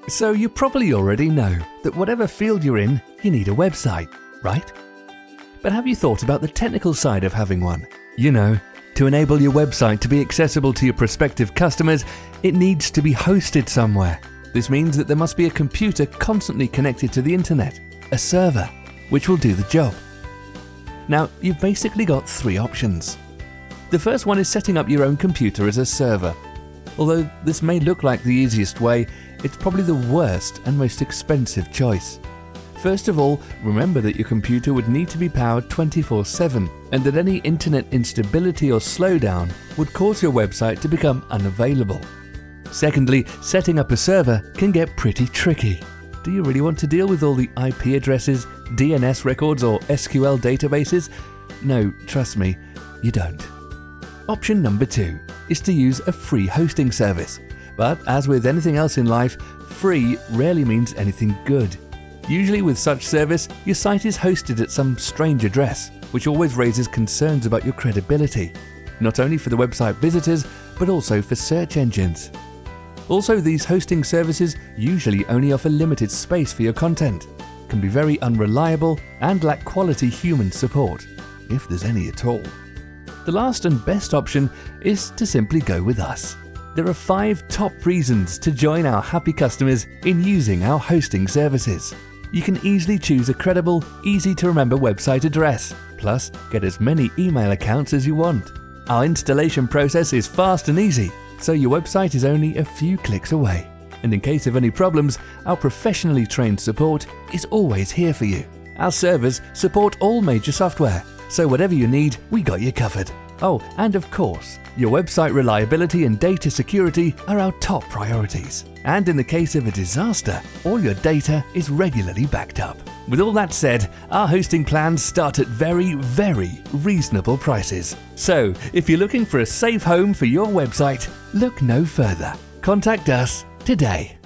So you probably already know that whatever field you're in, you need a website, right? But have you thought about the technical side of having one? You know, to enable your website to be accessible to your prospective customers, it needs to be hosted somewhere. This means that there must be a computer constantly connected to the internet, a server, which will do the job. Now, you've basically got three options. The first one is setting up your own computer as a server. Although this may look like the easiest way, it's probably the worst and most expensive choice. First of all, remember that your computer would need to be powered 24/7 and that any internet instability or slowdown would cause your website to become unavailable. Secondly, setting up a server can get pretty tricky. Do you really want to deal with all the IP addresses, DNS records or SQL databases? No, trust me, you don't. Option number 2 is to use a free hosting service. But as with anything else in life, free rarely means anything good. Usually with such service, your site is hosted at some strange address, which always raises concerns about your credibility, not only for the website visitors, but also for search engines. Also, these hosting services usually only offer limited space for your content, can be very unreliable, and lack quality human support, if there's any at all. The last and best option is to simply go with us. There are 5 top reasons to join our happy customers in using our hosting services. You can easily choose a credible, easy-to-remember website address, plus get as many email accounts as you want. Our installation process is fast and easy, so your website is only a few clicks away. And in case of any problems, our professionally trained support is always here for you. Our servers support all major software, so whatever you need, we got you covered. Oh, and of course, your website reliability and data security are our top priorities. And in the case of a disaster, all your data is regularly backed up. With all that said, our hosting plans start at very, very reasonable prices. So, if you're looking for a safe home for your website, look no further. Contact us today.